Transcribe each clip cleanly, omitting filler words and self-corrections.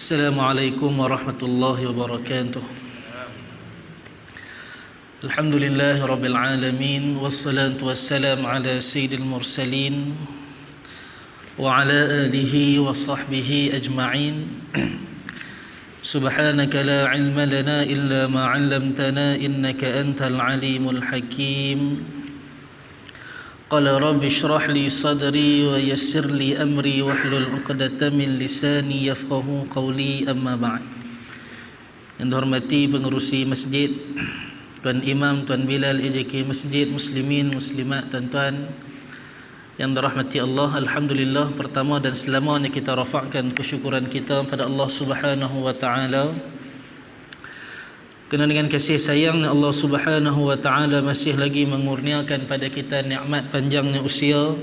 Assalamualaikum warahmatullahi wabarakatuh. Alhamdulillahi rabbil alamin, wassalatu wassalamu ala sayyidil mursalin wa ala alihi wa sahbihi ajma'in. Subhanaka la ilma lana illa ma 'allamtana innaka antal alimul hakim. Qala rabbi shrah li sadri wa yassir li amri wahlul 'uqdatam min lisani yafqahu qawli, amma ba'd. Yang dihormati pengerusi masjid, Tuan Imam, Tuan Bilal AJK Masjid, muslimin, muslimat, tuan-tuan yang dirahmati Allah. Alhamdulillah, pertama dan selamanya kita rafa'kan kesyukuran kita pada Allah Subhanahu wa taala. Kerana dengan kasih sayang Allah Subhanahu wa taala masih lagi mengurniakan pada kita nikmat panjangnya usia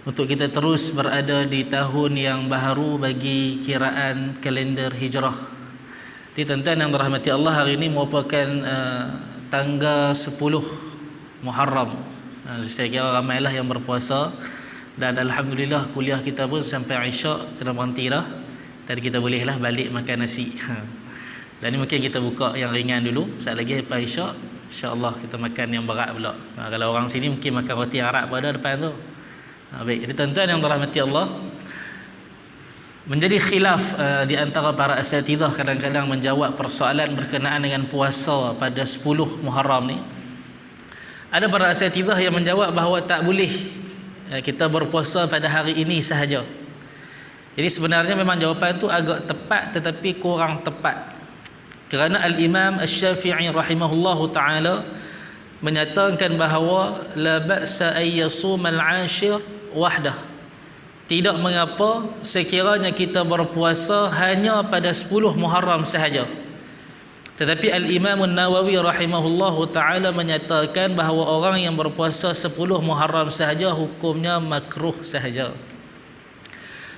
untuk kita terus berada di tahun yang baharu bagi kiraan kalender hijrah. Di tuan-tuan yang dirahmati Allah, hari ini merupakan tanggal 10 Muharram. Saya kira ramailah yang berpuasa, dan alhamdulillah kuliah kita pun sampai Isyak kena berhenti dah, dan kita bolehlah balik makan nasi. Dan ini mungkin kita buka yang ringan dulu. Saat lagi lepas Isyak, insya-Allah kita makan yang berat pula. Kalau orang sini mungkin makan roti Arab pada depan tu. Baik, jadi tuan-tuan yang dirahmati Allah, menjadi khilaf di antara para asatidzah kadang-kadang menjawab persoalan berkenaan dengan puasa pada 10 Muharram ni. Ada para asatidzah yang menjawab bahawa tak boleh kita berpuasa pada hari ini sahaja. Jadi sebenarnya memang jawapan tu agak tepat tetapi kurang tepat. Kerana Al-Imam Asy-Syafi'i rahimahullahu ta'ala menyatakan bahawa la ba'sa ay yasumal 'ashir wahdah. Tidak mengapa sekiranya kita berpuasa hanya pada 10 Muharram sahaja. Tetapi Al-Imam An-Nawawi rahimahullahu ta'ala menyatakan bahawa orang yang berpuasa 10 Muharram sahaja hukumnya makruh sahaja.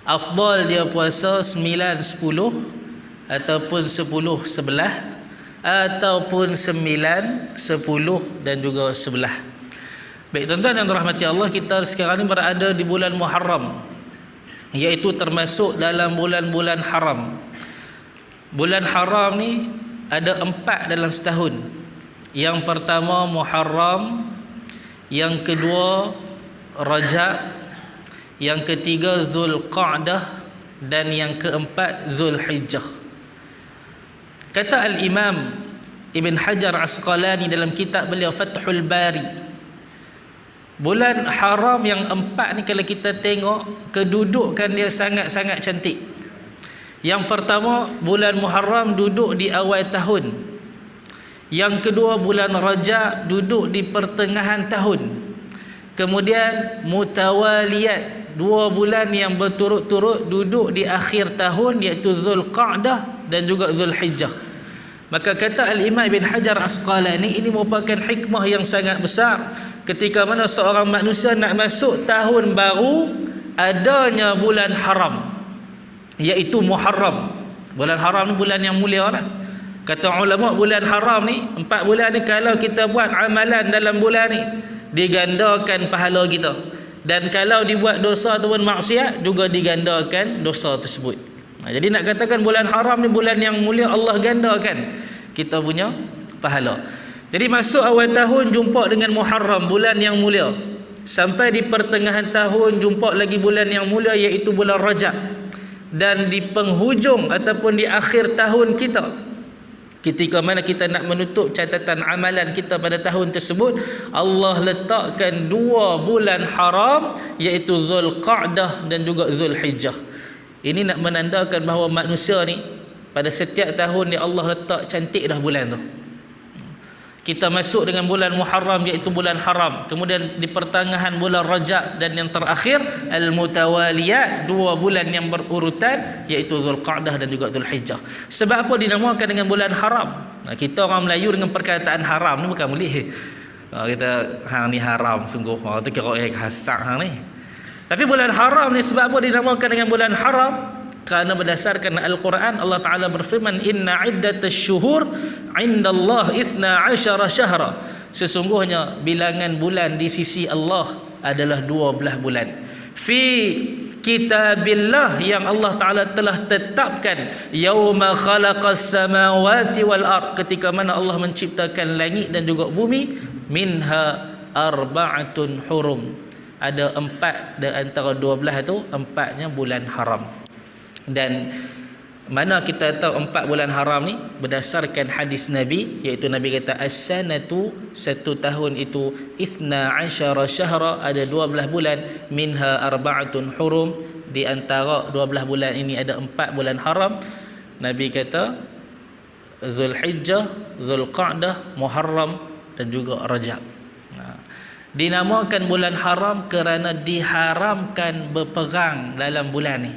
Afdal dia puasa 9, 10 ataupun 10, 11 ataupun 9, 10 dan juga 11. Baik tuan-tuan yang dirahmati Allah, kita sekarang ni berada di bulan Muharram, iaitu termasuk dalam bulan-bulan haram. Bulan haram ni ada 4 dalam setahun. Yang pertama Muharram, yang kedua Rajab, yang ketiga Zulqa'dah, dan yang keempat Zulhijjah. Kata Al-Imam Ibn Hajar Asqalani dalam kitab beliau Fathul Bari, bulan haram yang 4 ni kalau kita tengok kedudukan dia sangat-sangat cantik. Yang pertama bulan Muharram duduk di awal tahun. Yang kedua bulan Rajab duduk di pertengahan tahun. Kemudian mutawaliyat, 2 bulan yang berturut-turut duduk di akhir tahun, iaitu Zulqa'dah dan juga Zulhijjah. Maka kata Al-Imam Ibn Hajar Asqalani, ini merupakan hikmah yang sangat besar. Ketika mana seorang manusia nak masuk tahun baru, adanya bulan haram, iaitu Muharram. Bulan haram ni bulan yang mulia lah. Kata ulama, bulan haram ni 4 bulan ni kalau kita buat amalan dalam bulan ni, digandakan pahala kita. Dan kalau dibuat dosa ataupun maksiat, juga digandakan dosa tersebut. Jadi nak katakan bulan haram ni bulan yang mulia, Allah gandakan kita punya pahala. Jadi masuk awal tahun jumpa dengan Muharram, bulan yang mulia. Sampai di pertengahan tahun jumpa lagi bulan yang mulia, iaitu bulan Rajab. Dan di penghujung ataupun di akhir tahun kita, ketika mana kita nak menutup catatan amalan kita pada tahun tersebut, Allah letakkan 2 bulan haram, iaitu Zulqa'dah dan juga Zulhijjah. Ini nak menandakan bahawa manusia ni pada setiap tahun ni Allah letak cantik dah bulan tu. Kita masuk dengan bulan Muharram, iaitu bulan haram. Kemudian di pertengahan bulan Rajab, dan yang terakhir Al-Mutawaliyat, 2 bulan yang berurutan, iaitu Zulqa'dah dan juga Zulhijjah. Sebab apa dinamakan dengan bulan haram? Kita orang Melayu dengan perkataan haram ni bukan boleh. Kita hang ni haram sungguh. Tu kira hasak hang ni. Tapi bulan haram ni sebab apa dinamakan dengan bulan haram? Kerana berdasarkan Al-Quran, Allah Ta'ala berfirman, inna iddatash syuhur indallah 12 syahra. Sesungguhnya bilangan bulan di sisi Allah adalah 12 bulan. Fi kitabillah yang Allah Ta'ala telah tetapkan yauma khalaqas samawati wal ard, ketika mana Allah menciptakan langit dan juga bumi, minha arba'atun hurum, ada 4 di antara 12 itu 4-nya bulan haram. Dan mana kita tahu 4 bulan haram ni? Berdasarkan hadis Nabi, iaitu Nabi kata as-sanatu, 1 tahun itu 12 syahra, ada 12 bulan, minha arba'atun hurum, di antara 12 bulan ini ada 4 bulan haram. Nabi kata Zulhijjah, Zulqa'dah, Muharram dan juga Rajab. Dinamakan bulan haram kerana diharamkan berperang dalam bulan ni.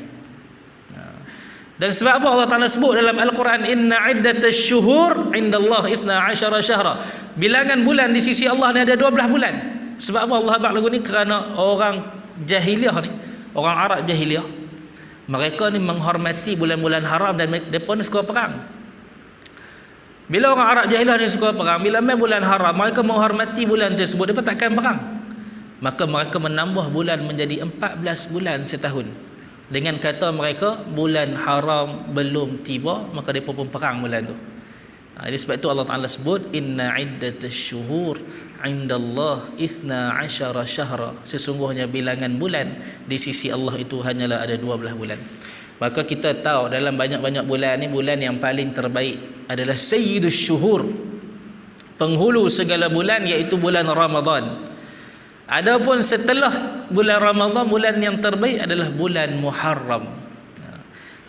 Dan sebab apa Allah Ta'ala sebut dalam Al-Quran, inna iddatash syuhur indallah 12 syahra, bilangan bulan di sisi Allah ni ada 12 bulan. Sebab apa Allah bak lagu ni? Kerana orang jahiliah ni, orang Arab jahiliah, mereka ni menghormati bulan-bulan haram dan mereka ni suka perang. Bila orang Arab jahiliah ni suka perang, bila main bulan haram, mereka menghormati bulan tersebut, mereka takkan perang. Maka mereka menambah bulan menjadi 14 bulan setahun. Dengan kata mereka bulan haram belum tiba, maka mereka pun perang bulan tu. Jadi sebab itu Allah Ta'ala sebut inna iddatash syuhur indallah 12 syahra, sesungguhnya bilangan bulan di sisi Allah itu hanyalah ada 12 bulan. Maka kita tahu dalam banyak-banyak bulan ni, bulan yang paling terbaik adalah sayyidus syuhur, penghulu segala bulan, iaitu bulan Ramadan. Adapun setelah bulan Ramadan, bulan yang terbaik adalah bulan Muharram.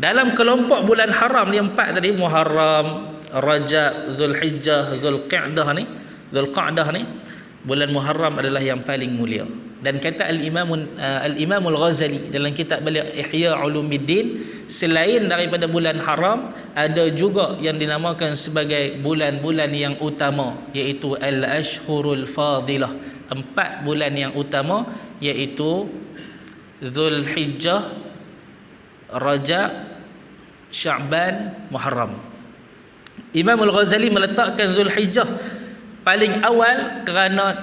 Dalam kelompok bulan haram yang 4 tadi, Muharram, Rajab, Zulhijjah, Zulqa'dah ni, bulan Muharram adalah yang paling mulia. Dan kata Al-Imam Al-Ghazali dalam kitab beliau Ihya Ulumuddin, selain daripada bulan haram, ada juga yang dinamakan sebagai bulan-bulan yang utama, iaitu Al-Ashhurul Fadilah, 4 bulan yang utama, iaitu Zulhijjah, Rajab, Sya'ban, Muharram. Imam Al-Ghazali meletakkan Zulhijjah paling awal kerana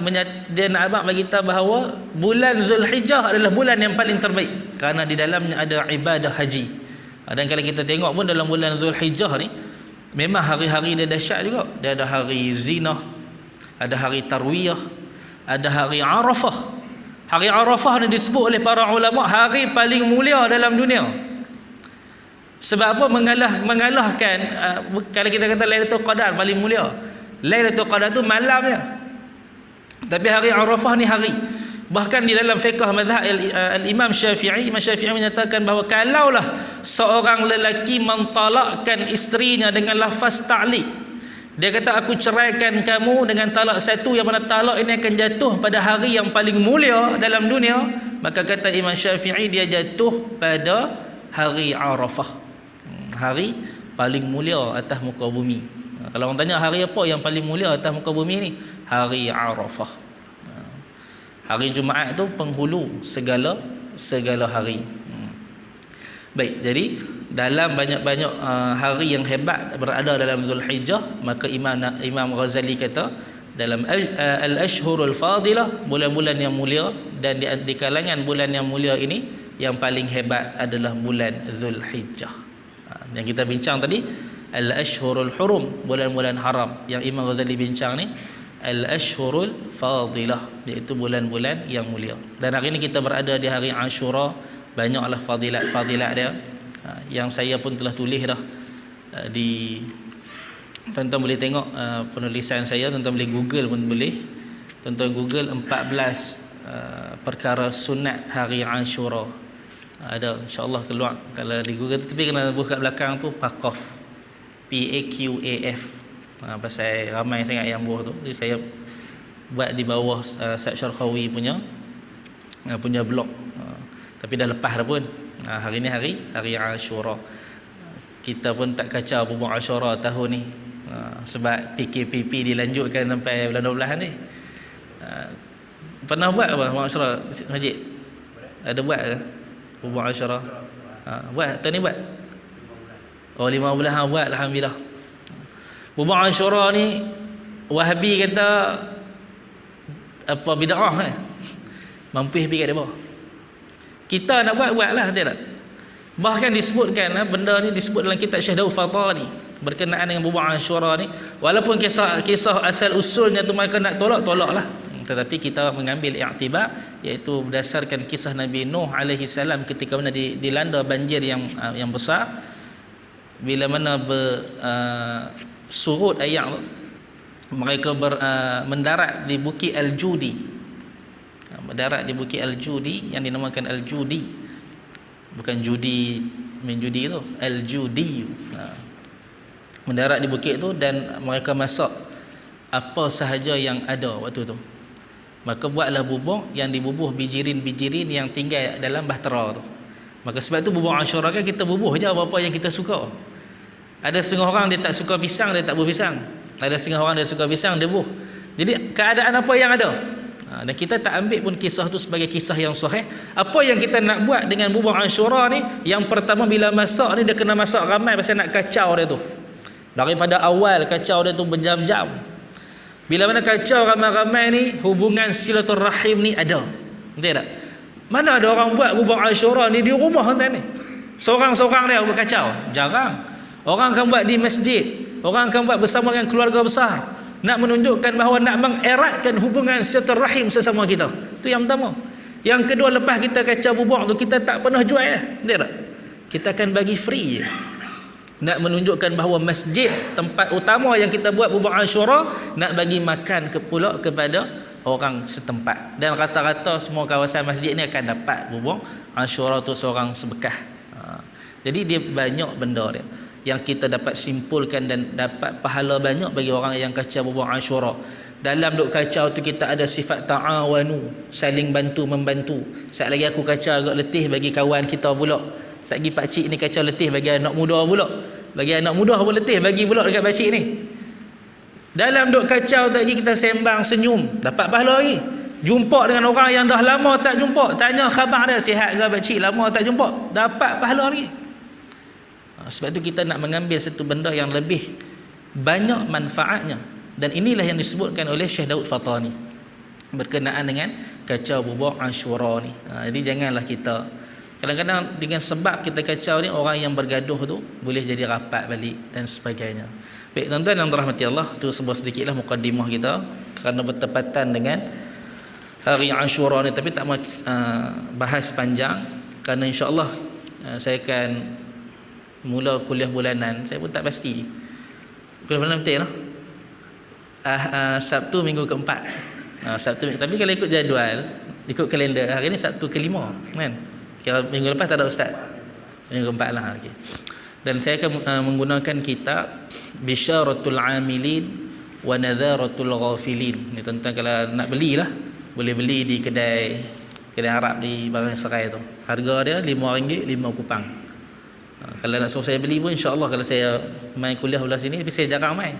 dia nak abang bagi tahu bahawa bulan Zulhijjah adalah bulan yang paling terbaik kerana di dalamnya ada ibadah haji. Dan kalau kita tengok pun dalam bulan Zulhijjah ni memang hari-hari dia dahsyat juga. Dia ada hari zinah, ada hari tarwiyah, ada hari Arafah. Hari Arafah ni disebut oleh para ulama hari paling mulia dalam dunia. Sebab apa? Mengalahkan kalau kita kata Lailatul Qadar paling mulia. Lailatul Qadar tu malamnya. Tapi hari Arafah ni hari. Bahkan di dalam fiqh mazhab Al-Imam Syafi'i, Imam Syafi'i menyatakan bahawa kalaulah seorang lelaki mentalakkan isterinya dengan lafaz ta'liq, dia kata aku ceraikan kamu dengan talak satu, yang mana talak ini akan jatuh pada hari yang paling mulia dalam dunia, maka kata Imam Syafi'i dia jatuh pada hari Arafah, hari paling mulia atas muka bumi. Kalau orang tanya hari apa yang paling mulia atas muka bumi ni, hari Arafah. Hari Jumaat tu penghulu segala hari. Baik, jadi dalam banyak-banyak hari yang hebat berada dalam Zulhijjah, maka Imam Ghazali kata dalam Al-Ashhurul Fadilah, bulan-bulan yang mulia, dan di kalangan bulan yang mulia ini yang paling hebat adalah bulan Zulhijjah. Yang kita bincang tadi Al-Ashhurul Hurum, bulan-bulan haram. Yang Imam Ghazali bincang ni Al-Ashhurul Fadilah, iaitu bulan-bulan yang mulia. Dan hari ini kita berada di hari Ashura. Banyaklah fadilat dia, yang saya pun telah tulis dah di, tuan-tuan boleh tengok penulisan saya, tuan-tuan boleh google pun boleh. Tuan-tuan google 14 perkara sunat hari Ashura, ada insya-Allah keluar kalau di google tu. Tapi kena buka belakang tu Paqaf, P-A-Q-A-F, pasal ramai sangat yang buah tu. Jadi saya buat di bawah Ustaz Syarqawi punya blog. Tapi dah lepas dah pun. Hari ni hari Ashura. Kita pun tak kacau bubuh Ashura tahun ni. Sebab PKPP dilanjutkan sampai bulan 12 ni. Pernah buat apa bubuh Ashura masjid? Ada buat ke bubuh Ashura? Buat tahun ni buat. Oh 5 bulan buat, alhamdulillah. Bubuh Ashura ni Wahabi kata apa bid'ah kan? Mampu pergi kat dia bawah. Kita nak buatlah, tidak. Bahkan disebutkan benda ni disebut dalam kitab Syekh Daud Fatani berkenaan dengan bubuh Asyura ni, walaupun kisah asal usulnya tu mereka nak tolaklah, tetapi kita mengambil i'tibar, iaitu berdasarkan kisah Nabi Nuh alaihi salam ketika mana dilanda banjir yang besar, bila mana surut air, mereka mendarat di Bukit Al-Judi. Mendarat di Bukit Al-Judi yang dinamakan Al-Judi, bukan judi main judi tu, Al-Judi. Mendarat di bukit tu dan mereka masak apa sahaja yang ada waktu tu. Maka buatlah bubur yang dibubuh bijirin-bijirin yang tinggal dalam bahtera tu. Maka sebab tu bubur Asyura kan kita bubuh je apa-apa yang kita suka. Ada setengah orang dia tak suka pisang, dia tak bubuh pisang. Ada setengah orang dia suka pisang, dia bubuh. Jadi keadaan apa yang ada. Dan kita tak ambil pun kisah tu sebagai kisah yang sahih. Apa yang kita nak buat dengan bubur Asyura ni, yang pertama bila masak ni dia kena masak ramai pasal nak kacau dia tu. Daripada awal kacau dia tu berjam-jam. Bila mana kacau ramai-ramai ni, hubungan silaturahim ni ada. Betul tak? Mana ada orang buat bubur Asyura ni di rumah tuan ni? Seorang-seorang dia buat kacau? Jarang. Orang akan buat di masjid, orang akan buat bersama dengan keluarga besar. Nak menunjukkan bahawa nak mengeratkan hubungan silaturahim sesama kita. Itu yang pertama. Yang kedua, lepas kita kacau bubur tu, kita tak pernah jual ya. Betul tak? Kita akan bagi free je. Nak menunjukkan bahawa masjid, tempat utama yang kita buat bubur Asyura, nak bagi makan pula kepada orang setempat. Dan rata-rata semua kawasan masjid ni akan dapat bubur Asyura tu seorang sebekah. Jadi dia banyak benda dia yang kita dapat simpulkan dan dapat pahala banyak bagi orang yang kacau bubur Asyura. Dalam duk kacau tu kita ada sifat ta'awanu, saling bantu membantu. Sat lagi aku kacau agak letih, bagi kawan kita pula. Sat lagi pak cik ni kacau letih, bagi anak muda pula. Bagi anak muda pun letih, bagi pula dekat pak cik ni. Dalam duk kacau tu lagi kita sembang senyum, dapat pahala lagi. Jumpa dengan orang yang dah lama tak jumpa, tanya khabar dia, sihat ke pak cik, lama tak jumpa, dapat pahala lagi. Sebab tu kita nak mengambil satu benda yang lebih banyak manfaatnya. Dan inilah yang disebutkan oleh Syekh Daud Fatani berkenaan dengan kacau bubur Asyura ni. Jadi janganlah kita, kadang-kadang dengan sebab kita kacau ni, orang yang bergaduh tu boleh jadi rapat balik dan sebagainya. Baik tuan-tuan yang dirahmati Allah, tu sebuah sedikitlah mukadimah kita kerana bertepatan dengan hari Asyura ni, tapi tak mau bahas panjang kerana insya-Allah saya akan mula kuliah bulanan. Saya pun tak pasti kuliah bulanan betul lah. Sabtu minggu keempat, Sabtu, tapi kalau ikut jadual, ikut kalender, hari ni Sabtu kelima kan. Kira minggu lepas tak ada ustaz, minggu keempat lah. Okay. Dan saya akan menggunakan kitab Bisyaratul Amilin wa Nadharatul Ghafilin. Ni tentang kalau nak belilah, boleh beli di kedai Arab di Barang Serai tu. Harga dia RM5, 5 kupang. Kalau nak suruh saya beli pun insya-Allah, kalau saya main kuliah belah sini, tapi saya jarang main.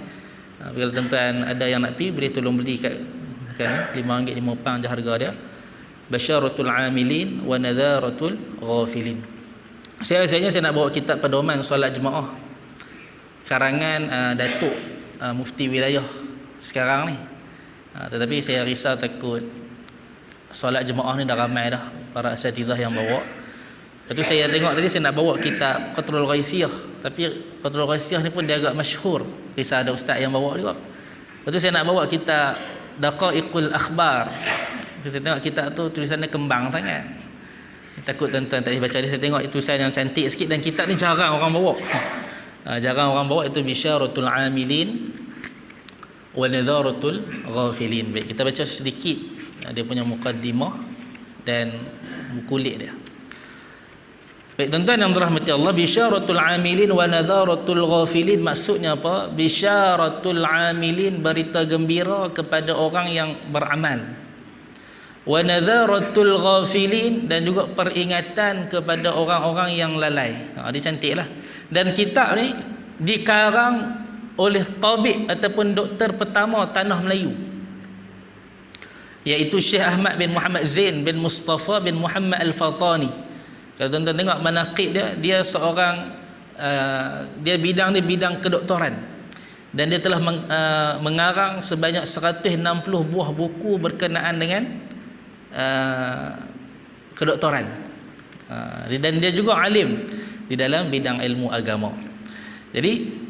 Kalau tuan-tuan ada yang nak pergi, boleh tolong beli kat kan, RM5, 5 pound je harga dia. Basyaratul Amilin wa Nadharatul Ghafilin. Saya nak bawa kitab pedoman solat jemaah karangan Datuk Mufti Wilayah sekarang ni. Tetapi saya risau takut solat jemaah ni dah ramai dah para asatizah yang bawa. Lepas tu saya tengok tadi, saya nak bawa kitab Qatrul Ghaisiyah, tapi Qatrul Ghaisiyah ni pun dia agak masyhur, kisah ada ustaz yang bawa juga. Lepas tu saya nak bawa kitab Daqaiqul Akhbar. Saya tengok kitab tu tulisannya kembang sangat, takut tuan-tuan tak boleh baca dia. Saya tengok tulisan yang cantik sikit, dan kitab ni jarang orang bawa. Jarang orang bawa. Itu Bisyaratul Amilin wa Nadharatul Ghafilin. Baik, kita baca sedikit dia punya mukaddimah dan kulit dia. Baik tuan-tuan yang dirahmati Allah, Bisyaratul Amilin wa Nadharatul Ghafilin maksudnya apa? Bisyaratul Amilin, berita gembira kepada orang yang beramal. Wa Nadharatul Ghafilin, dan juga peringatan kepada orang-orang yang lalai. Dia cantiklah. Dan kitab ni dikarang oleh tabib ataupun doktor pertama tanah Melayu, iaitu Syekh Ahmad bin Muhammad Zain bin Mustafa bin Muhammad Al-Fatani. Kalau tuan-tuan tengok manaqib dia, dia seorang dia bidang kedoktoran, dan dia telah mengarang sebanyak 160 buah buku berkenaan dengan kedoktoran. Dan dia juga alim di dalam bidang ilmu agama. Jadi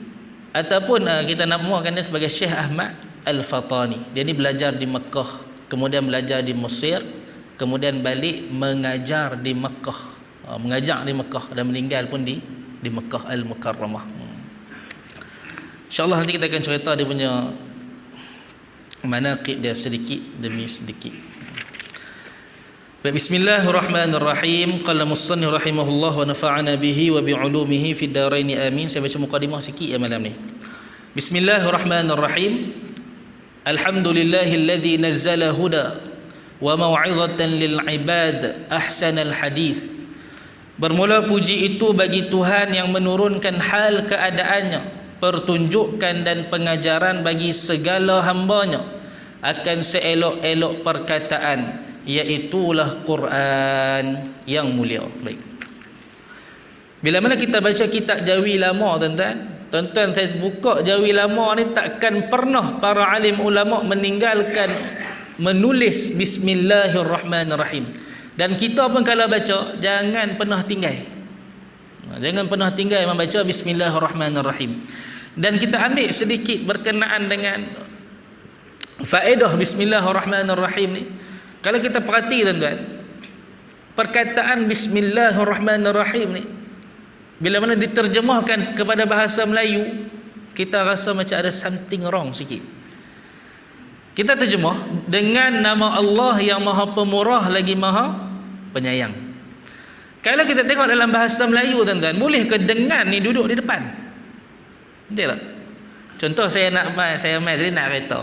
ataupun kita namakan dia sebagai Syekh Ahmad Al-Fatani. Dia ni belajar di Mekah, kemudian belajar di Mesir, kemudian balik mengajar di Mekah, mengajar di Mekah dan meninggal pun di Mekah Al-Mukarramah. InsyaAllah nanti kita akan cerita dia punya manaqib dia sedikit demi sedikit. Bismillahirrahmanirrahim. Qala musannif rahimahullah wa nafa'ana bihi wa bi'ulumihi fid dharain amin. Saya baca mukadimah sikit ya malam ni. Bismillahirrahmanirrahim. Alhamdulillahilladzi nazzala huda wa mau'izatan lil ibad ahsanal hadis. Bermula puji itu bagi Tuhan yang menurunkan hal keadaannya, pertunjukan dan pengajaran bagi segala hambanya akan seelok-elok perkataan, iaitulah Quran yang mulia. Baik. Bila mana kita baca kitab Jawi Lama, tuan-tuan saya buka Jawi Lama ni, takkan pernah para alim ulama meninggalkan menulis Bismillahirrahmanirrahim. Dan kita pun kalau baca jangan pernah tinggal. Jangan pernah tinggal membaca Bismillahirrahmanirrahim. Dan kita ambil sedikit berkenaan dengan faedah Bismillahirrahmanirrahim ni. Kalau kita perhati tuan-tuan, perkataan Bismillahirrahmanirrahim ni bila mana diterjemahkan kepada bahasa Melayu, kita rasa macam ada something wrong sikit. Kita terjemah dengan nama Allah yang Maha Pemurah lagi Maha Penyayang. Kalau kita tengok dalam bahasa Melayu tuan-tuan, boleh ke dengan ni duduk di depan? Betul tak? Contoh saya mai tadi nak kereta.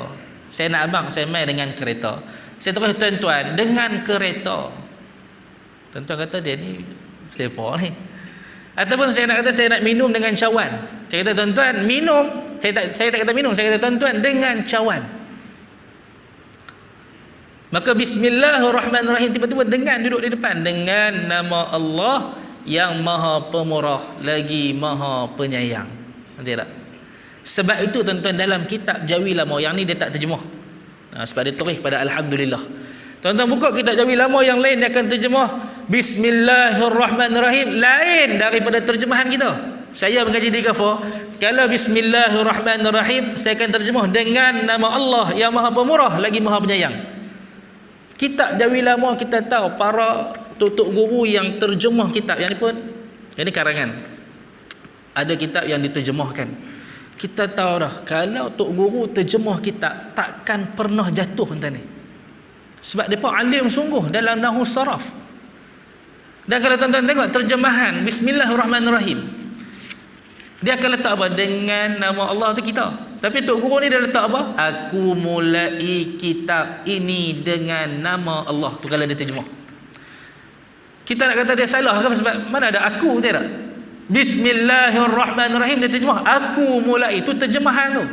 Saya nak abang saya mai dengan kereta. Saya terus tuan-tuan dengan kereta. Tuan-tuan kata dia ni selepa ni. Ataupun saya nak minum dengan cawan. Saya kata tuan-tuan minum, saya tak kata minum, saya kata tuan-tuan dengan cawan. Maka Bismillahirrahmanirrahim tiba-tiba dengan duduk di depan, dengan nama Allah yang Maha Pemurah lagi Maha Penyayang. Nanti tak? Sebab itu tuan-tuan dalam kitab Jawi Lama yang ni dia tak terjemah. Sebab dia tulis pada Alhamdulillah. Tuan-tuan buka kitab Jawi Lama yang lain, dia akan terjemah Bismillahirrahmanirrahim lain daripada terjemahan kita. Saya mengaji di Ghafar, kalau Bismillahirrahmanirrahim saya akan terjemah dengan nama Allah yang Maha Pemurah lagi Maha Penyayang. Kitab Jawi Lama kita tahu para tutuk guru yang terjemah kitab yang ni pun, yang ni karangan, ada kitab yang diterjemahkan. Kita tahu dah, kalau tok guru terjemah kitab takkan pernah jatuh tuan ni. Sebab depa alim sungguh dalam nahwu saraf. Dan kalau tuan-tuan tengok terjemahan Bismillahirrahmanirrahim, dia akan letak apa? Dengan nama Allah tu kita. Tapi tok guru ni dia letak apa? Aku mulai kitab ini dengan nama Allah. Tu kalau dia terjemah. Kita nak kata dia salah kan, sebab mana ada aku, betul tak? Bismillahirrahmanirrahim dia terjemah aku mulai, itu terjemahan tu.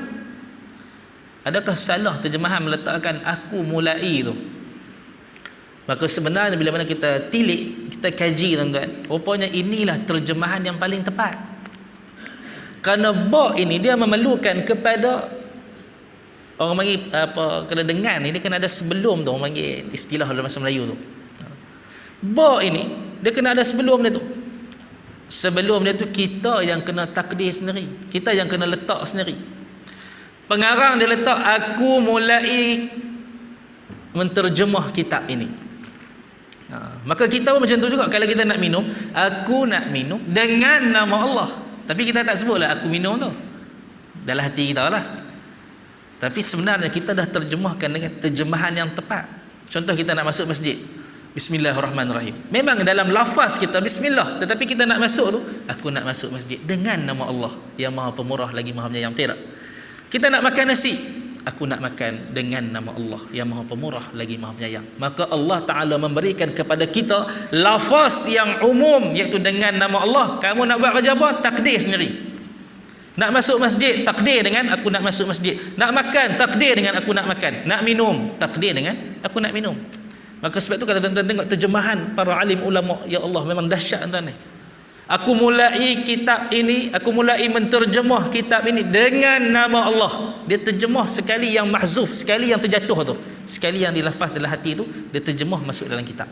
Adakah salah terjemahan meletakkan aku mulai tu? Maka sebenarnya bila mana kita tilik, kita kaji tuan-tuan, rupanya inilah terjemahan yang paling tepat. Kerana ba ini dia memerlukan kepada orang panggil apa, kena dengan ni dia kena ada sebelum tu, orang panggil istilah dalam bahasa Melayu tu. Ba ini dia kena ada sebelum dia tu. Sebelum dia tu kita yang kena takdir sendiri, kita yang kena letak sendiri. Pengarang dia letak aku mulai menterjemah kitab ini. Maka kita pun macam tu juga. Kalau kita nak minum, aku nak minum dengan nama Allah, tapi kita tak sebutlah aku minum tu dalam hati kita lah. Tapi sebenarnya kita dah terjemahkan dengan terjemahan yang tepat. Contoh kita nak masuk masjid, Bismillahirrahmanirrahim. Memang dalam lafaz kita Bismillah, tetapi kita nak masuk tu, aku nak masuk masjid dengan nama Allah yang Maha Pemurah lagi Maha Penyayang. Tidak. Kita nak makan nasi, aku nak makan dengan nama Allah yang Maha Pemurah lagi Maha Penyayang. Maka Allah Ta'ala memberikan kepada kita lafaz yang umum, iaitu dengan nama Allah. Kamu nak buat kerja apa? Takdir sendiri. Nak masuk masjid, takdir dengan aku nak masuk masjid. Nak makan, takdir dengan aku nak makan. Nak minum, takdir dengan aku nak minum. Maka sebab tu kalau tuan-tuan tengok terjemahan para alim ulama, ya Allah memang dahsyat tuan-tuan ni. Aku mulai kitab ini, aku mulai menterjemah kitab ini dengan nama Allah. Dia terjemah sekali yang mahzuf, sekali yang terjatuh tu, sekali yang dilafaz dalam hati tu, dia terjemah masuk dalam kitab.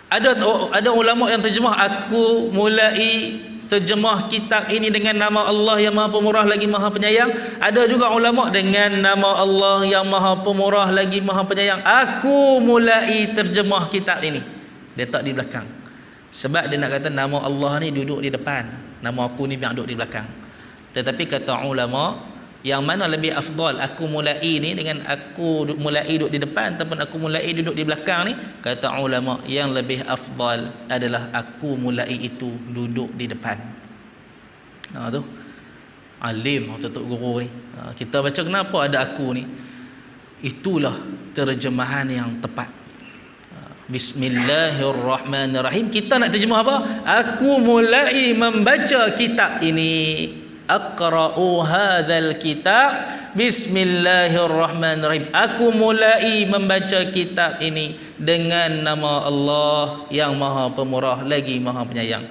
Ada ulama yang terjemah, aku mulai terjemah kitab ini dengan nama Allah yang Maha Pemurah lagi Maha Penyayang. Ada juga ulama dengan nama Allah yang Maha Pemurah lagi Maha Penyayang, aku mulai terjemah kitab ini. Dia tak di belakang. Sebab dia nak kata nama Allah ni duduk di depan, nama aku ni yang duduk di belakang. Tetapi kata ulama, yang mana lebih afdal, aku mulai ni dengan aku mulai duduk di depan ataupun aku mulai duduk di belakang ni? Kata ulama, yang lebih afdal adalah aku mulai itu duduk di depan. Tu alim Tok Guru ni. Kita baca kenapa ada aku ni? Itulah terjemahan yang tepat. Bismillahirrahmanirrahim. Kita nak terjemah apa? Aku mulai membaca kitab ini. Aqra'u hadzal kitab bismillahirrahmanirrahim. Aku mulai membaca kitab ini dengan nama Allah yang Maha Pemurah lagi Maha Penyayang.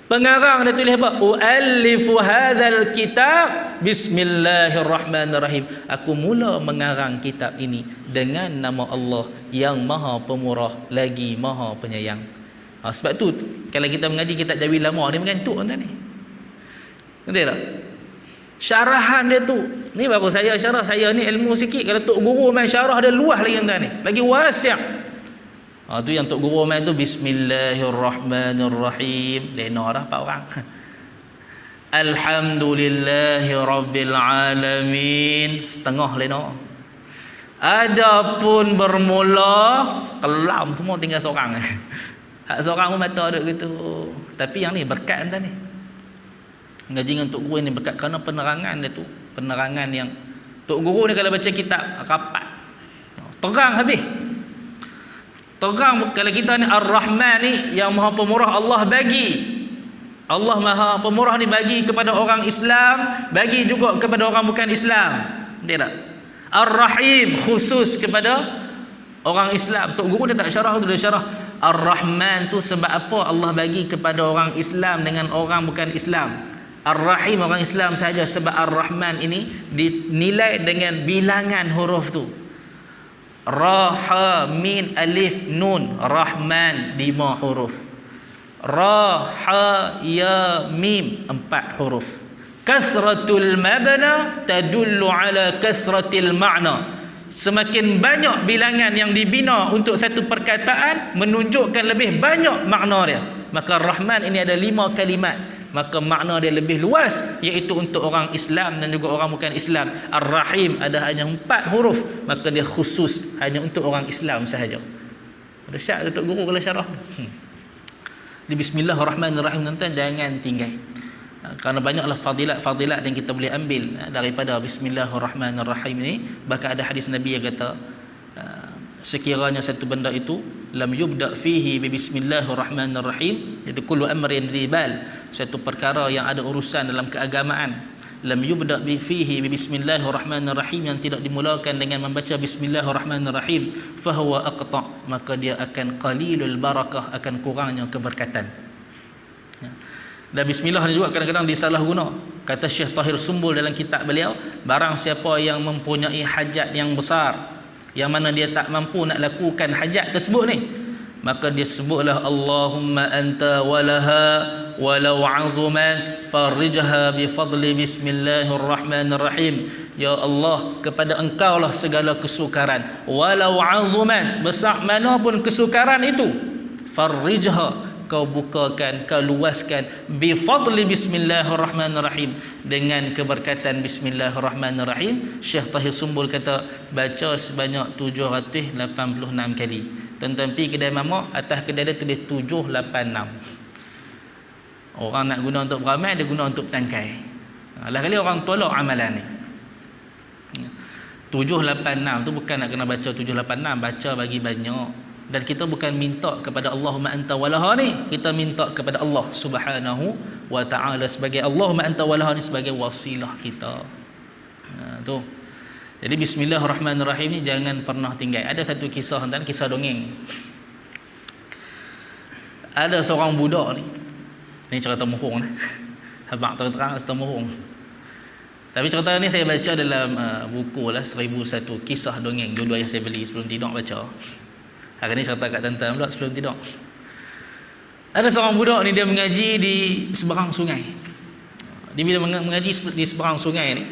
Pengarang dia tulis apa? U'allifu hadzal kitab bismillahirrahmanirrahim. Aku mula mengarang kitab ini dengan nama Allah yang Maha Pemurah lagi Maha Penyayang. Sebab tu kalau kita mengaji kitab Jawi lama ni mengantuk tuan ni. Betul tak? Syarahan dia tu, ni baru saya syarah, saya ni ilmu sikit. Kalau Tok Guru main syarah dia luas lagi tuan ni, lagi wasiat. Tu yang Tok Guru main tu bismillahirrahmanirrahim. Lena dah 4 orang. Alhamdulillahirabbil alamin, setengah lena. Adapun bermula, kelam semua tinggal seorang. Hak seorang pun mata duk gitu. Tapi yang ni berkat tuan ni. Ngaji dengan Tok Guru ni berkat kerana penerangan dia tu, penerangan yang Tok Guru ni kalau baca kitab rapat, terang habis. Terang. Kalau kita ni Ar-Rahman ni yang Maha Pemurah, Allah bagi, Allah Maha Pemurah ni bagi kepada orang Islam, bagi juga kepada orang bukan Islam. Tidak. Ar-Rahim khusus kepada orang Islam. Tok Guru dia tak syarah tu, dia syarah Ar-Rahman tu sebab apa Allah bagi kepada orang Islam dengan orang bukan Islam. Ar-Rahim orang Islam saja sebab Ar-Rahman ini dinilai dengan bilangan huruf tu. Ra, ha, min, alif, nun. Rahman 5 huruf. Ra, ha, ya, mim 4 huruf. Kasratul mabna tadullu ala kasratil ma'na. Semakin banyak bilangan yang dibina untuk satu perkataan menunjukkan lebih banyak makna dia. Maka Rahman ini ada 5 kalimat, maka makna dia lebih luas, iaitu untuk orang Islam dan juga orang bukan Islam. Ar-Rahim ada hanya 4 huruf, maka dia khusus hanya untuk orang Islam sahaja. Dahsyat Tok Guru kalau syarah. Di Bismillahirrahmanirrahim, tuan-tuan jangan tinggal. Kerana banyaklah fadilat yang kita boleh ambil daripada Bismillahirrahmanirrahim ini. Bahkan ada hadis Nabi yang kata, sekiranya satu benda itu lam yubda fihi bi bismillahirrahmanirrahim, iaitu kullu amrin dzibal, satu perkara yang ada urusan dalam keagamaan, lam yubda fihi bi bismillahirrahmanirrahim, yang tidak dimulakan dengan membaca bismillahirrahmanirrahim, fahuwa aqta, maka dia akan qalilul barakah, akan kurangnya keberkatan. Dan bismillah ni juga kadang-kadang disalah guna. Kata Syekh Tahir Sumbul dalam kitab beliau, barang siapa yang mempunyai hajat yang besar, yang mana dia tak mampu nak lakukan hajat tersebut ni, maka dia sebutlah Allahumma anta walaha walau azumat farijha bi fadli bismillahirrahmanirrahim. Ya Allah, kepada engkau lah segala kesukaran, walau azumat, besar manapun kesukaran itu, farijha, kau bukakan, kau luaskan, bi fadli bismillahirrahmanirrahim, dengan keberkatan bismillahirrahmanirrahim. Syekh Tahir Sumbul kata baca sebanyak 786 kali. Tuan-tuan pergi kedai mamak, atas kedai dia tulis 786. Orang nak guna untuk beramal, dia guna untuk tangkai. Lah kali orang tolak amalan ni. 786 tu bukan nak kena baca 786, baca bagi banyak. Dan kita bukan minta kepada Allahumma anta walaha ni, kita minta kepada Allah Subhanahu wa ta'ala sebagai Allahumma anta walaha ni sebagai wasilah kita. Tu. Jadi bismillahirrahmanirrahim ni jangan pernah tinggal. Ada satu kisah tentang kisah dongeng. Ada seorang budak ni cerita mohong ni. Habaq terang cerita mohong. Tapi cerita ni saya baca dalam buku lah 1001 kisah dongeng. Dulu ayah saya beli sebelum tidur baca. Hari ni cerita kat tuan-tuan pula sebelum tidur. Ada seorang budak ni dia mengaji di seberang sungai. Dia bila mengaji di seberang sungai ni,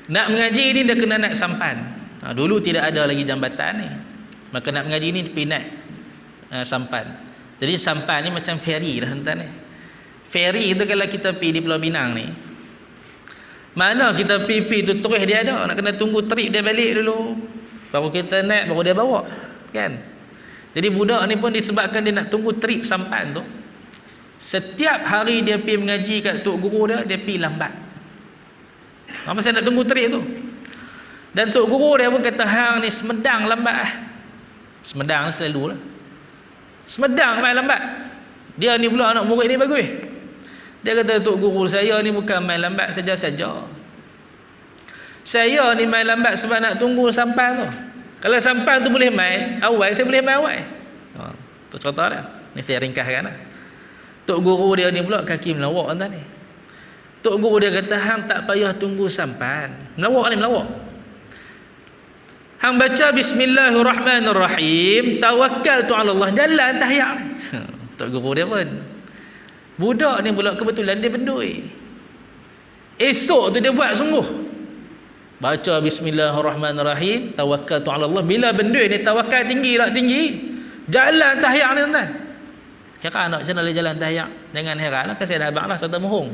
nak mengaji ni dia kena naik sampan. Dulu tidak ada lagi jambatan ni, maka nak mengaji ni pergi naik sampan. Jadi sampan ni macam feri lah tuan ni. Feri tu kalau kita pergi di Pulau Pinang ni, mana kita pergi tu terus dia ada, nak kena tunggu trip dia balik dulu, baru kita naik, baru dia bawa, kan? Jadi budak ni pun disebabkan dia nak tunggu trip sampan tu, setiap hari dia pergi mengaji kat tok guru dia pergi lambat. Apa saya nak tunggu trip tu? Dan tok guru dia pun kata, hang ni semedang lambat. Semedang selalu lah. Semedang main lambat. Dia ni pula anak murid ni bagus. Dia kata, tok guru saya ni bukan main lambat saja-saja. Saya ni main lambat sebab nak tunggu sampan tu. Kalau sampan tu boleh main awal, saya boleh main awal. Tu cerita dia. Ni saya ringkaskan lah. Tok guru dia ni pula kaki melawak tuan ni. Tok guru dia kata, hang tak payah tunggu sampan. Melawak ni melawak. Hang baca bismillahirrahmanirrahim, tawakkaltu ala Allah, jalan tahiyat ni. Tok guru dia pun. Budak ni pula kebetulan dia bendui. Esok tu dia buat sungguh. Baca bismillahirrahmanirrahim, tawakkaltu ala Allah. Bila bendui ni tawakal tinggi tak tinggi, jalan tahiyat ni tuan. Heran nak macam mana jalan tahiyat? Jangan heran lah, kan saya dah abang lah cerita mohong.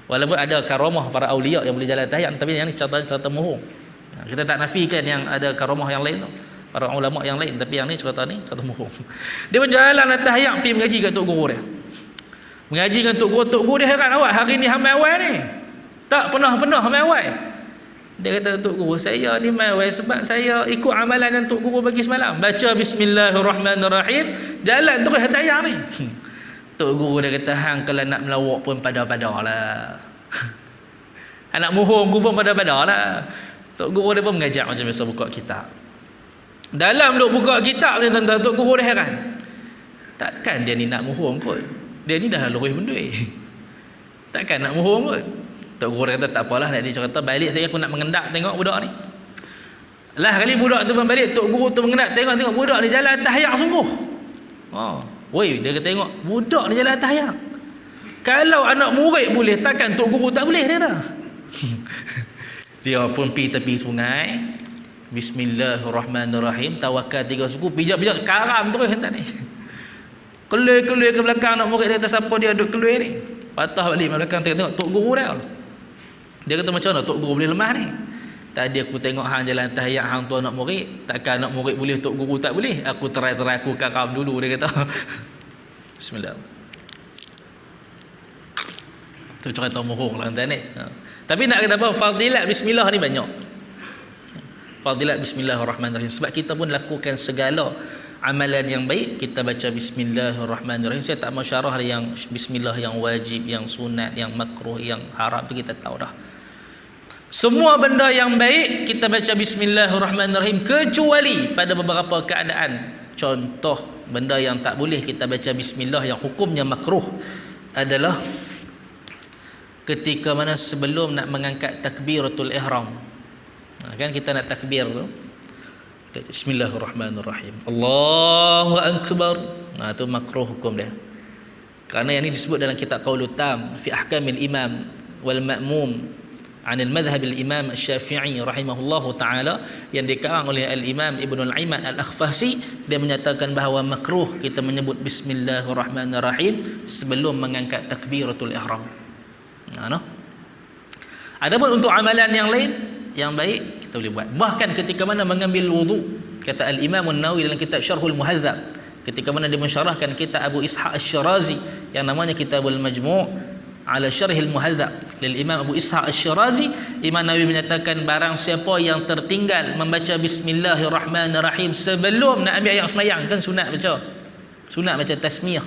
Walaupun ada karamah para awliya yang boleh jalan tahiyat, tapi yang ni cerita mohong. Kita tak nafikan yang ada karamah yang lain tu, para ulama yang lain, tapi yang ni cerita mohong. Dia pun jalan tahiyat pergi mengaji kat tok guru dia. Mengaji dengan tok guru dia heran, awak hari ni hamai awal ni. Tak pernah hamai awal. Dia kata, tok guru saya ni mai awal sebab saya ikut amalan yang tok guru bagi semalam. Baca bismillahirrahmanirrahim, jalan terus tahiyat ni. Tok guru dia kata, hang kalau nak melawak pun pada-padalah. Anak mohong guru pun pada-padalah. Tok guru dia pun mengajak macam biasa buka kitab. Dalam duk buka kitab ni tuan-tuan, tok guru dia heran. Takkan dia ni nak mohong kot. Dia ni dah lurus bendui. Takkan nak mohong kot. Tok guru kata, tak apalah, nak dia cerita balik saya, aku nak mengendak tengok budak ni. Lah kali budak tu pun balik, tok guru tu mengendak tengok budak ni jalan tahiyat sungguh. Woi, dia kata tengok budak ni jalan tahiyat. Kalau anak murid boleh, takkan tok guru tak boleh, dia kata. Dia pun pergi tepi sungai, bismillahirrahmanirrahim, tawakal 3 suku, pijak-pijak karam terus hentak ni. Keluar ke belakang anak murid dia kata, siapa dia duduk keluar ni? Patah balik belakang tengok tok guru dia. Dia kata, macam mana tok guru boleh lemah ni? Tadi aku tengok hang jalan tahiyat, hang tu anak murid, takkan anak murid boleh, tok guru tak boleh. Aku try aku karam dulu, dia kata. Bismillah. Tu cerita mohong lah tuan ni. Tapi nak kata apa, fadilat bismillah ni banyak. Fadilat bismillahirrahmanirrahim. Sebab kita pun lakukan segala amalan yang baik, kita baca bismillahirrahmanirrahim. Saya tak masyarah yang bismillah yang wajib, yang sunat, yang makruh, yang haram tu kita tahu dah. Semua benda yang baik kita baca bismillahirrahmanirrahim, kecuali pada beberapa keadaan. Contoh benda yang tak boleh kita baca bismillah, yang hukumnya makruh, adalah ketika mana sebelum nak mengangkat takbiratul ihram. Kan kita nak takbir tu, bismillahirrahmanirrahim, Allahu akbar. Itu makruh hukum dia. Kerana yang ini disebut dalam kitab Qaulul Tam fi ahkamil imam wal ma'mum anil madhhab al-imam Syafi'i rahimahullahu taala, yang dikarang oleh al-imam Ibnu al-Imad al-Akhfasi. Dia menyatakan bahawa makruh kita menyebut bismillahirrahmanirrahim sebelum mengangkat takbiratul ihram. Adapun untuk amalan yang lain yang baik kita boleh buat. Bahkan ketika mana mengambil wudu, kata al-Imam An-Nawawi dalam kitab Syarhul Muhadzab, ketika mana dia mensyarahkan kitab Abu Ishaq Asy-Syirazi yang namanya Kitabul Majmu' ala Syarhil Muhadzab lil Imam Abu Ishaq Asy-Syirazi, Imam Nawawi menyatakan barang siapa yang tertinggal membaca bismillahirrahmanirrahim sebelum nak ambil ayat sembahyang, kan sunat baca tasmiyah,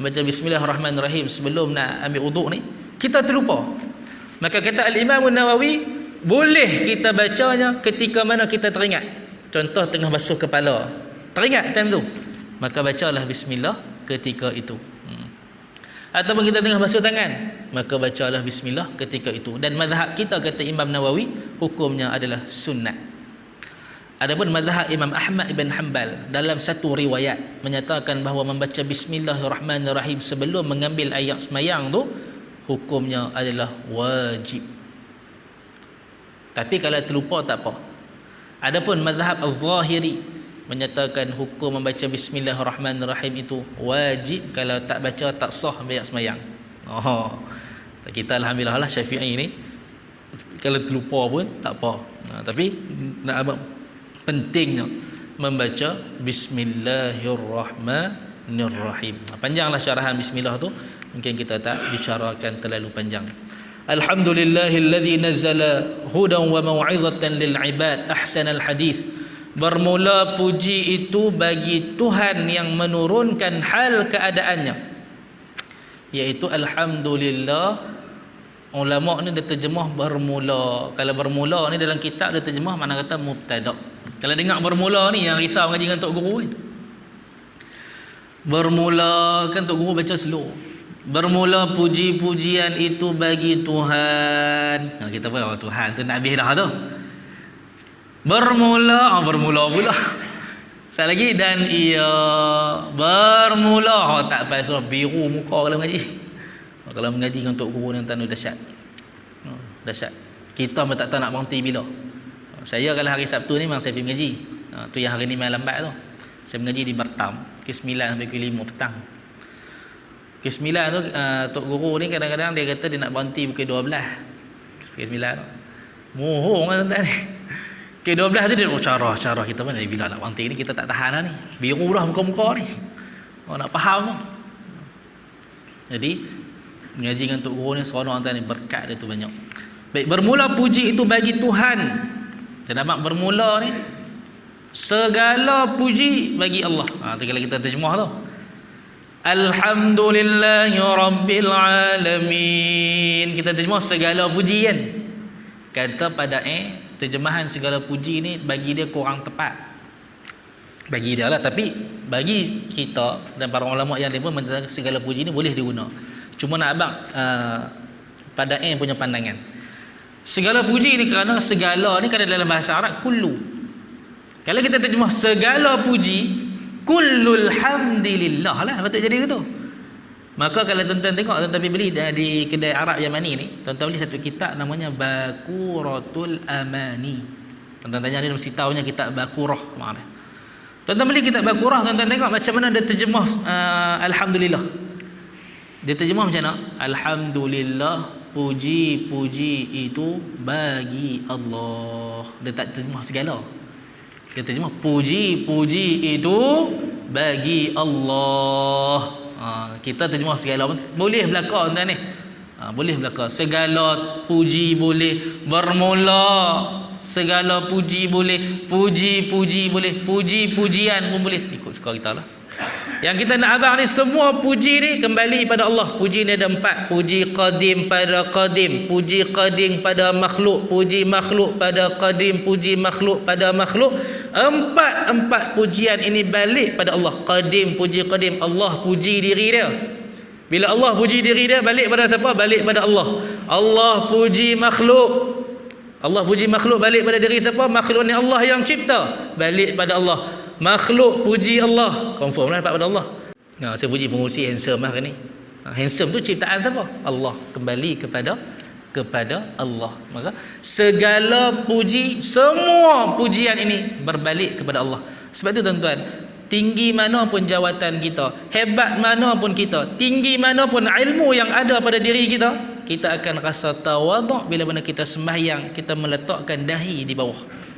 membaca bismillahirrahmanirrahim sebelum nak ambil wuduk ni, kita terlupa, maka kata al-Imam An-Nawawi boleh kita bacanya ketika mana kita teringat. Contoh tengah basuh kepala, teringat time tu, maka bacalah bismillah ketika itu. Ataupun kita tengah basuh tangan, maka bacalah bismillah ketika itu. Dan mazhab kita, kata Imam Nawawi, hukumnya adalah sunnat. Adapun mazhab Imam Ahmad ibn Hanbal dalam satu riwayat menyatakan bahawa membaca bismillahirrahmanirrahim sebelum mengambil ayat semayang tu hukumnya adalah wajib. Tapi kalau terlupa tak apa. Adapun mazhab Az-Zahiri menyatakan hukum membaca bismillahirrahmanirrahim itu wajib, kalau tak baca tak sah ayat semayang. Kita alhamdulillah lah Syafi'i ni kalau terlupa pun tak apa. Tapi nak abang pentingnya membaca bismillahirrahmanirrahim. Panjanglah syarahan bismillah tu, mungkin kita tak bicarakan terlalu panjang. Alhamdulillahilladzi nazzala hudan wa mau'izatan lil ibad ahsanal hadis. Bermula puji itu bagi Tuhan yang menurunkan hal keadaannya, iaitu alhamdulillah. Ulama ni dia terjemah bermula. Kalau bermula ni dalam kitab dia terjemah mana kata mubtada'. Kalau dengar bermula ni yang risau ngaji dengan tok guru kan. Bermula kan tok guru baca slow. Bermula puji-pujian itu bagi Tuhan. Kita pun Tuhan tu nak habis dah tu. Bermula pula. Tak lagi dan ia bermula. Tak payah surah biru muka kalau ngaji. Kalau mengaji dengan tok guru yang tanu dahsyat. Dahsyat. Kita pun tak tahu nak berhenti bila. Saya kalau hari Sabtu ni memang saya pergi mengaji. Tu yang hari ni main lambat tu. Saya mengaji di Bertam pukul 9 sampai pukul 5 petang. Pukul 9 tu tok guru ni kadang-kadang dia kata dia nak berhenti pukul 12. Pukul 9 tu. Mohong kan tuan-tuan ni. Pukul 12 tu dia cara kita pun bila nak berhenti ni kita tak tahan dah ni. Biru dah muka-muka ni. Nak faham tu. Jadi mengaji dengan tok guru ni seronok tuan ni, berkat dia tu banyak. Baik, bermula puji itu bagi Tuhan. Dan nampak bermula ni segala puji bagi Allah. Tu kalau kita terjemah tu. Alhamdulillahi rabbil alamin. Kita terjemah segala puji kan. Kata pada terjemahan segala puji ni bagi dia kurang tepat. Bagi dia lah, tapi bagi kita dan para ulama yang lain pun menyatakan segala puji ni boleh diguna. Cuma nak abang pada punya pandangan. Segala puji ni kerana segala ni kan dalam bahasa Arab kullu. Kalau kita terjemah segala puji, kullul hamdilillah lah, betul jadi gitu. Maka kalau tuan-tuan tengok, tuan-tuan beli di kedai Arab Yamani ni, tuan-tuan beli satu kitab namanya Bakuratul Amani. Tuan-tuan tanya dia mesti tahunya kitab Bakurah mana. Tuan-tuan beli kitab Bakurah, tuan-tuan tengok macam mana dia terjemah alhamdulillah. Dia terjemah macam mana? Alhamdulillah, puji-puji itu bagi Allah. Dia tak terjemah segala. Dia terjemah puji-puji itu bagi Allah. Kita terjemah segala boleh belaka tuan ni. Boleh belaka. Segala puji boleh, bermula segala puji boleh, puji-puji boleh, puji-pujian pun boleh, ikut suka kita lah. Yang kita nak abang ni semua puji ni kembali pada Allah. Puji ni ada 4. Puji qadim pada qadim, puji qadim pada makhluk, puji makhluk pada qadim, puji makhluk pada makhluk. Empat pujian ini balik pada Allah. Qadim, puji qadim, Allah puji diri dia. Bila Allah puji diri dia, balik pada siapa? Balik pada Allah. Allah puji makhluk. Allah puji makhluk, balik pada diri siapa? Makhluk ni Allah yang cipta, balik pada Allah. Makhluk puji Allah, confirm lah dapat pada Allah. Saya puji pengurusi handsome lah kan ni. Handsome tu ciptaan siapa? Allah, kembali kepada Allah. Maka segala puji, semua pujian ini berbalik kepada Allah. Sebab tu tuan-tuan, tinggi mana pun jawatan kita, hebat mana pun kita, tinggi mana pun ilmu yang ada pada diri kita, kita akan rasa tawaduk bila mana kita sembahyang, kita meletakkan dahi di bawah.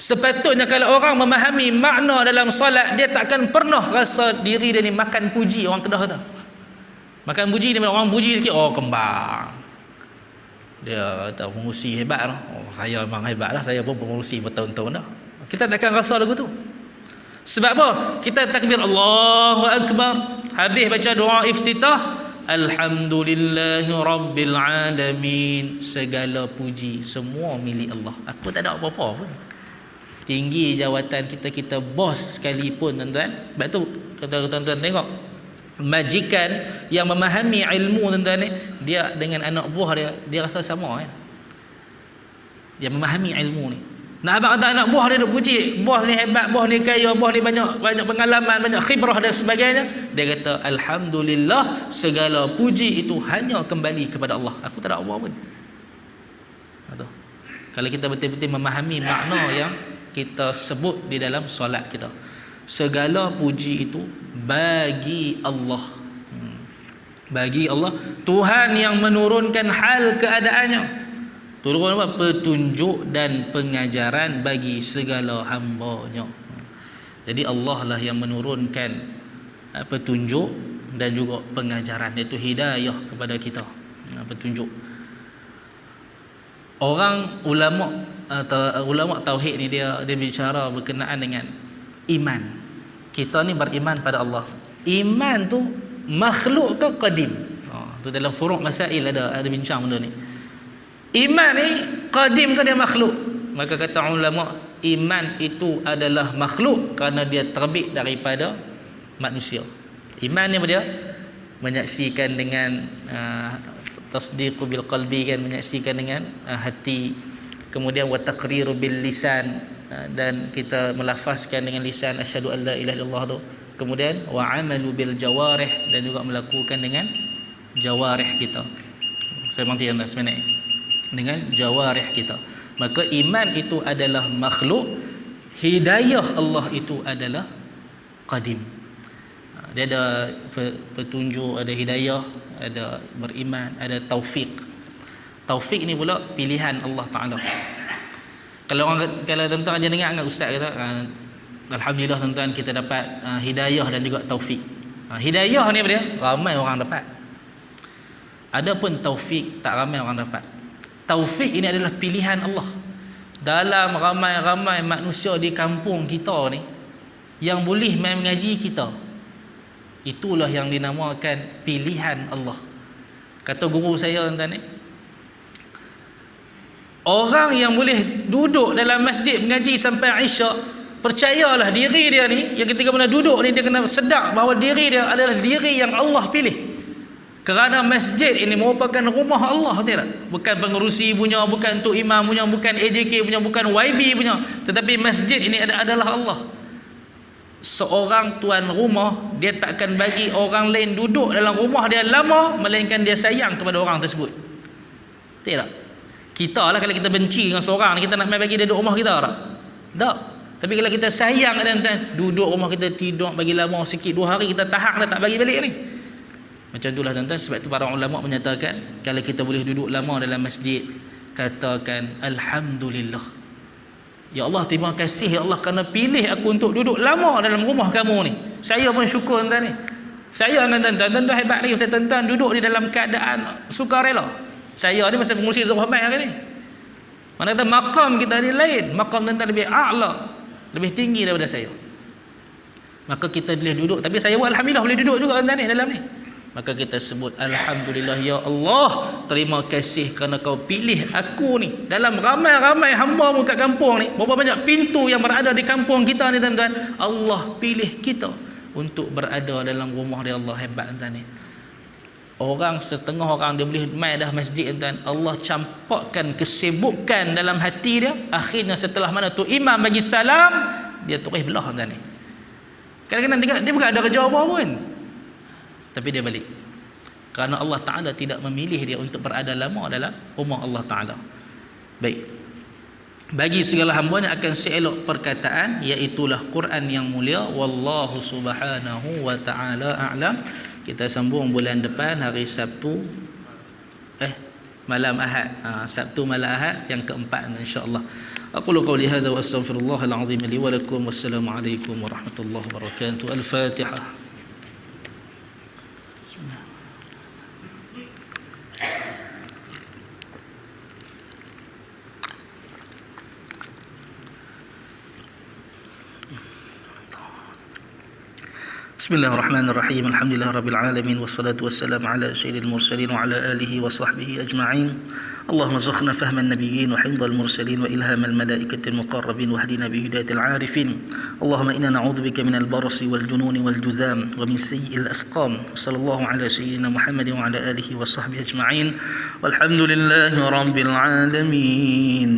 Sepatutnya kalau orang memahami makna dalam solat, dia takkan pernah rasa diri dia ni makan puji orang Kedah kata. Makan puji dia, orang puji sikit, oh kembang. Dia kata pengurusi hebat lah. Oh, saya memang hebat lah, saya pun pengurusi bertahun-tahun dah. Kita takkan rasa lagu tu. Sebab apa? Kita takbir Allahu Akbar, habis baca doa iftitah, alhamdulillahi rabbil alamin. Segala puji semua milik Allah. Aku tak ada apa-apa pun. Tinggi jawatan kita, kita bos sekalipun tuan-tuan. Sebab tu kata tuan-tuan tengok, majikan yang memahami ilmu tuan-tuan ni, dia dengan anak buah dia rasa sama kan. Dia memahami ilmu ni. Nak abang kata anak buah dia duk puji, bos ni hebat, bos ni kaya, bos ni banyak pengalaman, banyak khibrah dan sebagainya. Dia kata alhamdulillah, segala puji itu hanya kembali kepada Allah. Aku tak ada apa pun. Betul. Kalau kita betul-betul memahami makna yang kita sebut di dalam solat kita, segala puji itu bagi Allah. Bagi Allah, Tuhan yang menurunkan hal keadaannya. Turun apa? Petunjuk dan pengajaran bagi segala hamba-Nya. Jadi Allah lah yang menurunkan petunjuk dan juga pengajaran, iaitu hidayah kepada kita. Petunjuk. Orang ulama tauhid ni dia bicara berkenaan dengan iman. Kita ni beriman pada Allah. Iman tu makhluk ke qadim? Tu dalam furu' masail ada bincang benda ni. Iman ni qadim ke dia makhluk? Maka kata ulama, iman itu adalah makhluk kerana dia terbit daripada manusia. Iman ni apa dia? Menyaksikan dengan tasdiqu bil qalbi, kan, menyaksikan dengan hati. Kemudian wa taqriru bil lisan, dan kita melafazkan dengan lisan asyhadu an la ilaha illallah tu. Kemudian wa amalu bil jawarih, dan juga melakukan dengan jawarih kita. Saya mengerti anda sebenarnya dengan jawarih kita. Maka iman itu adalah makhluk, hidayah Allah itu adalah qadim. Dia ada petunjuk, ada hidayah, ada beriman, ada taufik. Taufik ni pula pilihan Allah Taala. Kalau tuan-tuan aja dengar, ustaz kata alhamdulillah tuan-tuan kita dapat hidayah dan juga taufik. Hidayah ni apa dia? Ramai orang dapat. Adapun taufik tak ramai orang dapat. Taufik ini adalah pilihan Allah. Dalam ramai-ramai manusia di kampung kita ni yang boleh main mengaji kita, itulah yang dinamakan pilihan Allah. Kata guru saya tuan ni, orang yang boleh duduk dalam masjid mengaji sampai Isyak, percayalah diri dia ni, yang ketika mana duduk ni, dia kena sedar bahawa diri dia adalah diri yang Allah pilih. Kerana masjid ini merupakan rumah Allah, tidak? Bukan pengerusi punya, bukan tok imam punya, bukan AJK punya, bukan YB punya, tetapi masjid ini adalah Allah. Seorang tuan rumah, dia takkan bagi orang lain duduk dalam rumah dia lama, melainkan dia sayang kepada orang tersebut. Tidak? Kita lah kalau kita benci dengan seorang, kita nak main bagi dia duduk rumah kita tak? Tak. Tapi kalau kita sayang dan duduk rumah kita, tidur bagi lama sikit, 2 hari kita tahan dah, tak bagi balik ni. Macam itulah tuan-tuan. Sebab itu para ulama menyatakan, kalau kita boleh duduk lama dalam masjid, katakan alhamdulillah. Ya Allah, terima kasih ya Allah kerana pilih aku untuk duduk lama dalam rumah kamu ni. Saya pun syukur tuan ni. Saya dengan tuan-tuan hebat lagi. Saya tuan-tuan duduk di dalam keadaan sukarela. Saya ni masa pengurusi Zuhmai hari ni. Mana kata maqam kita ni lain, maqam tuan-tuan lebih a'la, lebih tinggi daripada saya. Maka kita boleh duduk, tapi saya pun alhamdulillah boleh duduk juga tuan ni dalam ni. Maka kita sebut alhamdulillah ya Allah, terima kasih kerana kau pilih aku ni dalam ramai-ramai hamba-Mu kat kampung ni. Berapa banyak pintu yang berada di kampung kita ni tuan-tuan, Allah pilih kita untuk berada dalam rumah dia. Allah hebat tuan ni. Orang setengah orang dia boleh mai dah masjid tuan, Allah campakkan kesibukan dalam hati dia. Akhirnya setelah mana tu imam bagi salam, dia terus belah tuan ni. Kadang-kadang tengok dia bukan ada kerja apa pun, tapi dia balik. Kerana Allah Ta'ala tidak memilih dia untuk berada lama dalam rumah Allah Ta'ala. Baik. Bagi segala hamba-Nya akan seelok perkataan, iaitulah Quran yang mulia. Wallahu subhanahu wa ta'ala a'lam. Kita sambung bulan depan hari Sabtu, malam Ahad. Sabtu malam Ahad yang keempat, insya-Allah. Aqulu qawli hadza wa astaghfirullahal azim li wa lakum. Wassalamu alaikum warahmatullahi wabarakatuh. Al-Fatihah. Bismillahirrahmanirrahim. Alhamdulillah rabbil alamin, wassalatu wassalamu ala sayyidil mursalin wa ala alihi wa sahbihi ajma'in. Allahumma zukhna fahman nabiyyin wa hifdhal mursalin wa ilhamal malaikatil muqarrabin wa hdina bi hidayatil arifin. Allahumma inna na'udzubika minal barasi wal jununi wal judham wa min sayyi'il asqam. Sallallahu ala sayyidina Muhammadin wa ala alihi wa sahbihi ajma'in. Walhamdulillahi rabbil alamin.